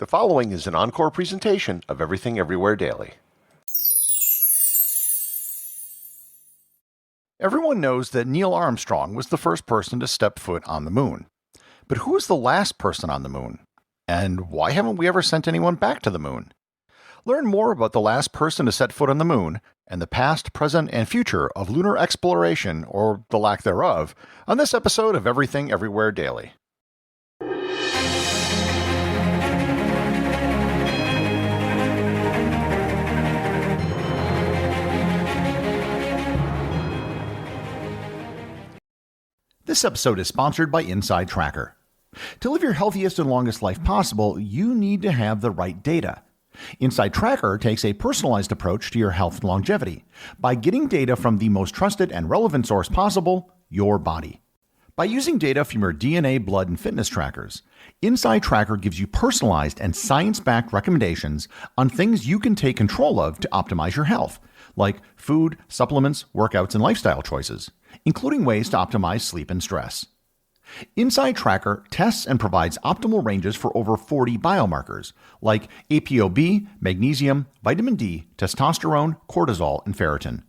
The following is an encore presentation of Everything Everywhere Daily. Everyone knows that Neil Armstrong was the first person to step foot on the moon. But who was the last person on the moon? And why haven't we ever sent anyone back to the moon? Learn more about the last person to set foot on the moon and the past, present, and future of lunar exploration, or the lack thereof, on this episode of Everything Everywhere Daily. This episode is sponsored by Inside Tracker. To live your healthiest and longest life possible, you need to have the right data. Inside Tracker takes a personalized approach to your health and longevity by getting data from the most trusted and relevant source possible, your body. By using data from your DNA, blood, and fitness trackers, Inside Tracker gives you personalized and science-backed recommendations on things you can take control of to optimize your health, like food, supplements, workouts, and lifestyle choices, including ways to optimize sleep and stress. Inside Tracker tests and provides optimal ranges for over 40 biomarkers, like ApoB, magnesium, vitamin D, testosterone, cortisol, and ferritin.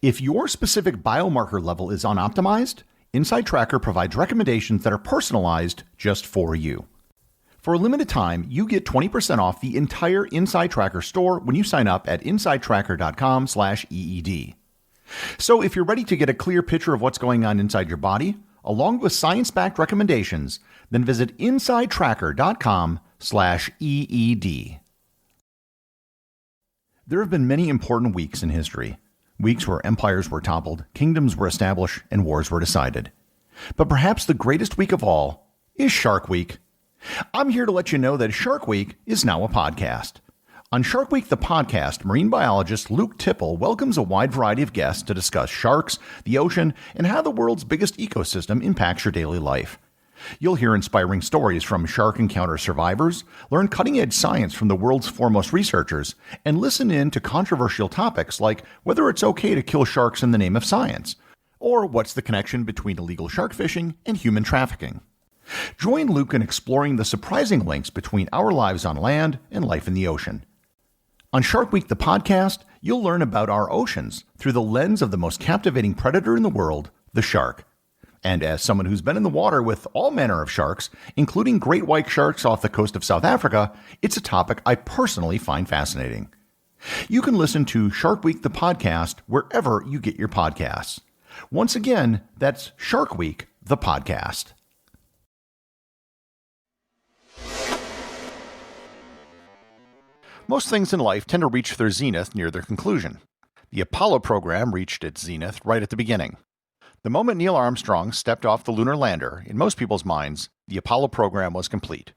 If your specific biomarker level is unoptimized, Inside Tracker provides recommendations that are personalized just for you. For a limited time, you get 20% off the entire Inside Tracker store when you sign up at insidetracker.com/EED. So if you're ready to get a clear picture of what's going on inside your body, along with science-backed recommendations, then visit insidetracker.com/EED. There have been many important weeks in history. Weeks where empires were toppled, kingdoms were established, and wars were decided. But perhaps the greatest week of all is Shark Week. I'm here to let you know that Shark Week is now a podcast. On Shark Week, the podcast, marine biologist Luke Tipple welcomes a wide variety of guests to discuss sharks, the ocean, and how the world's biggest ecosystem impacts your daily life. You'll hear inspiring stories from shark encounter survivors, learn cutting-edge science from the world's foremost researchers, and listen in to controversial topics like whether it's okay to kill sharks in the name of science, or what's the connection between illegal shark fishing and human trafficking. Join Luke in exploring the surprising links between our lives on land and life in the ocean. On Shark Week, the podcast, you'll learn about our oceans through the lens of the most captivating predator in the world, the shark. And as someone who's been in the water with all manner of sharks, including great white sharks off the coast of South Africa, it's a topic I personally find fascinating. You can listen to Shark Week, the podcast, wherever you get your podcasts. Once again, that's Shark Week, the podcast. Most things in life tend to reach their zenith near their conclusion. The Apollo program reached its zenith right at the beginning. The moment Neil Armstrong stepped off the lunar lander, in most people's minds, the Apollo program was complete.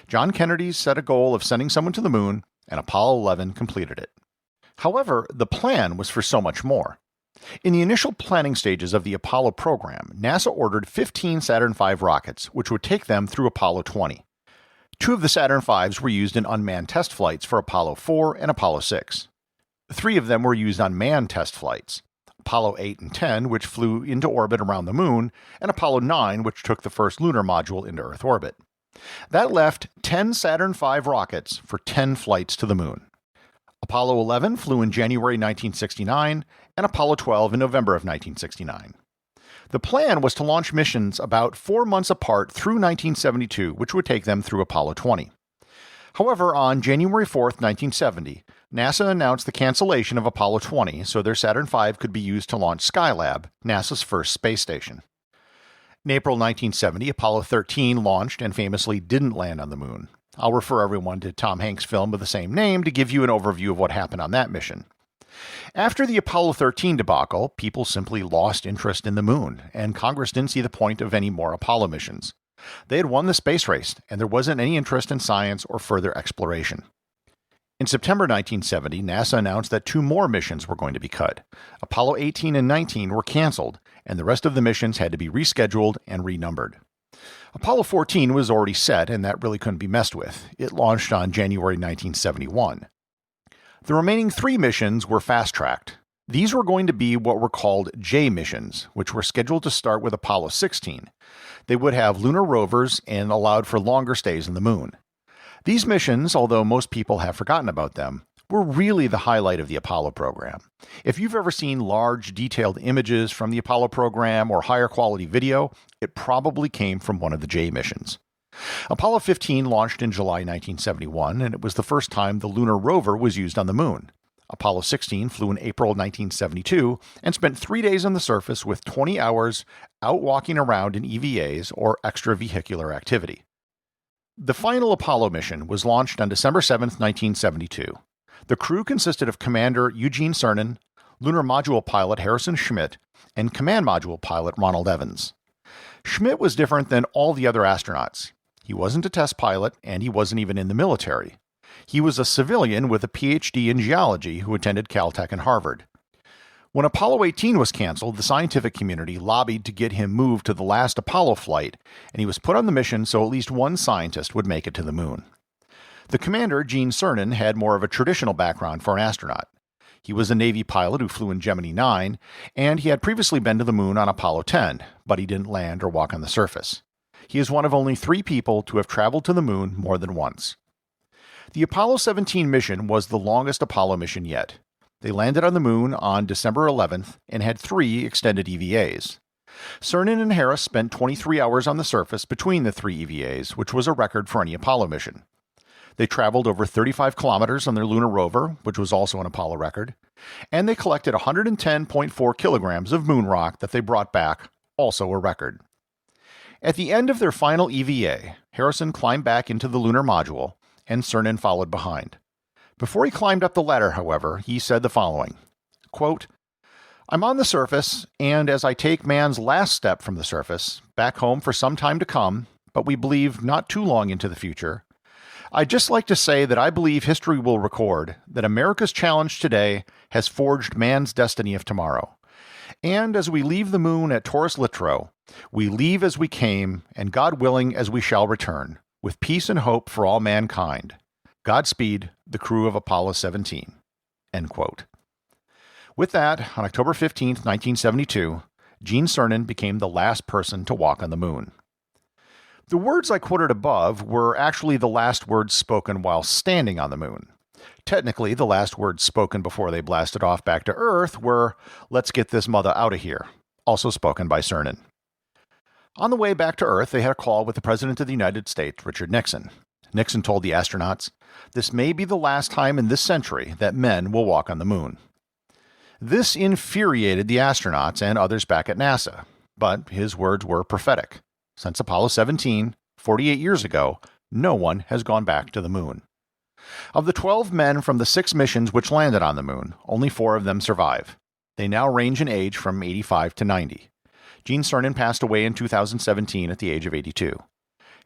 John Kennedy set a goal of sending someone to the moon, and Apollo 11 completed it. However, the plan was for so much more. In the initial planning stages of the Apollo program, NASA ordered 15 Saturn V rockets, which would take them through Apollo 20. 2 of the Saturn Vs were used in unmanned test flights for Apollo 4 and Apollo 6. 3 of them were used on manned test flights. Apollo 8 and 10, which flew into orbit around the moon, and Apollo 9, which took the first lunar module into Earth orbit. That left 10 Saturn V rockets for 10 flights to the moon. Apollo 11 flew in January 1969, and Apollo 12 in November of 1969. The plan was to launch missions about 4 months apart through 1972, which would take them through Apollo 20. However, on January 4, 1970, NASA announced the cancellation of Apollo 20 so their Saturn V could be used to launch Skylab, NASA's first space station. In April 1970, Apollo 13 launched and famously didn't land on the moon. I'll refer everyone to Tom Hanks' film of the same name to give you an overview of what happened on that mission. After the Apollo 13 debacle, people simply lost interest in the moon, and Congress didn't see the point of any more Apollo missions. They had won the space race, and there wasn't any interest in science or further exploration. In September 1970, NASA announced that 2 more missions were going to be cut. Apollo 18 and 19 were canceled, and the rest of the missions had to be rescheduled and renumbered. Apollo 14 was already set, and that really couldn't be messed with. It launched on January 1971. The remaining 3 missions were fast-tracked. These were going to be what were called J missions, which were scheduled to start with Apollo 16. They would have lunar rovers and allowed for longer stays on the moon. These missions, although most people have forgotten about them, were really the highlight of the Apollo program. If you've ever seen large, detailed images from the Apollo program or higher quality video, it probably came from one of the J missions. Apollo 15 launched in July 1971, and it was the first time the lunar rover was used on the moon. Apollo 16 flew in April 1972 and spent 3 days on the surface with 20 hours out walking around in EVAs or extravehicular activity. The final Apollo mission was launched on December 7, 1972. The crew consisted of Commander Eugene Cernan, Lunar Module Pilot Harrison Schmitt, and Command Module Pilot Ronald Evans. Schmitt was different than all the other astronauts. He wasn't a test pilot, and he wasn't even in the military. He was a civilian with a PhD in geology who attended Caltech and Harvard. When Apollo 18 was canceled, the scientific community lobbied to get him moved to the last Apollo flight, and he was put on the mission so at least one scientist would make it to the moon. The commander, Gene Cernan, had more of a traditional background for an astronaut. He was a Navy pilot who flew in Gemini 9, and he had previously been to the moon on Apollo 10, but he didn't land or walk on the surface. He is one of only 3 people to have traveled to the moon more than once. The Apollo 17 mission was the longest Apollo mission yet. They landed on the moon on December 11th and had 3 extended EVAs. Cernan and Harris spent 23 hours on the surface between the 3 EVAs, which was a record for any Apollo mission. They traveled over 35 kilometers on their lunar rover, which was also an Apollo record, and they collected 110.4 kilograms of moon rock that they brought back, also a record. At the end of their final EVA, Harrison climbed back into the lunar module, and Cernan followed behind. Before he climbed up the ladder, however, he said the following, quote, "I'm on the surface, and as I take man's last step from the surface, back home for some time to come, but we believe not too long into the future, I'd just like to say that I believe history will record that America's challenge today has forged man's destiny of tomorrow. And as we leave the moon at Taurus Littrow, we leave as we came, and God willing as we shall return, with peace and hope for all mankind. Godspeed, the crew of Apollo 17. End quote. With that, on October 15, 1972, Gene Cernan became the last person to walk on the moon. The words I quoted above were actually the last words spoken while standing on the moon. Technically, the last words spoken before they blasted off back to Earth were, "Let's get this mother out of here," also spoken by Cernan. On the way back to Earth, they had a call with the President of the United States, Richard Nixon. Nixon told the astronauts, "This may be the last time in this century that men will walk on the moon." This infuriated the astronauts and others back at NASA, but his words were prophetic. Since Apollo 17, 48 years ago, no one has gone back to the moon. Of the 12 men from the 6 missions which landed on the moon, only 4 of them survive. They now range in age from 85 to 90. Gene Cernan passed away in 2017 at the age of 82.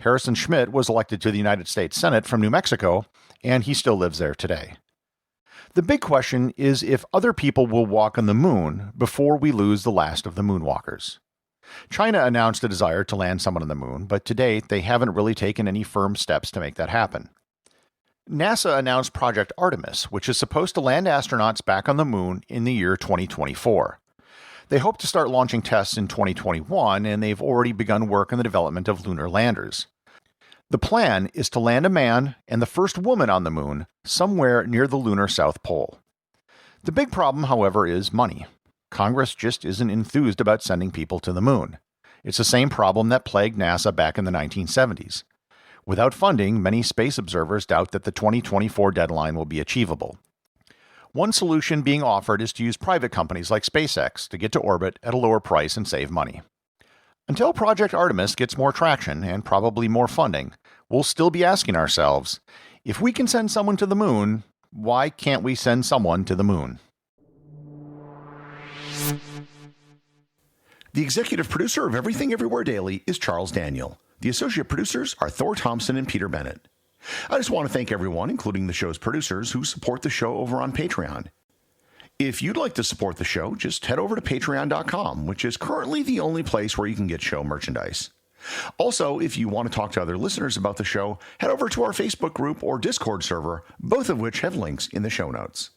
Harrison Schmitt was elected to the United States Senate from New Mexico, and he still lives there today. The big question is if other people will walk on the moon before we lose the last of the moonwalkers. China announced a desire to land someone on the moon, but to date they haven't really taken any firm steps to make that happen. NASA announced Project Artemis, which is supposed to land astronauts back on the moon in the year 2024. They hope to start launching tests in 2021, and they've already begun work on the development of lunar landers. The plan is to land a man and the first woman on the moon somewhere near the lunar South Pole. The big problem, however, is money. Congress just isn't enthused about sending people to the moon. It's the same problem that plagued NASA back in the 1970s. Without funding, many space observers doubt that the 2024 deadline will be achievable. One solution being offered is to use private companies like SpaceX to get to orbit at a lower price and save money. Until Project Artemis gets more traction and probably more funding, we'll still be asking ourselves, if we can send someone to the moon, why can't we send someone to the moon? The executive producer of Everything Everywhere Daily is Charles Daniel. The associate producers are Thor Thompson and Peter Bennett. I just want to thank everyone, including the show's producers, who support the show over on Patreon. If you'd like to support the show, just head over to patreon.com, which is currently the only place where you can get show merchandise. Also, if you want to talk to other listeners about the show, head over to our Facebook group or Discord server, both of which have links in the show notes.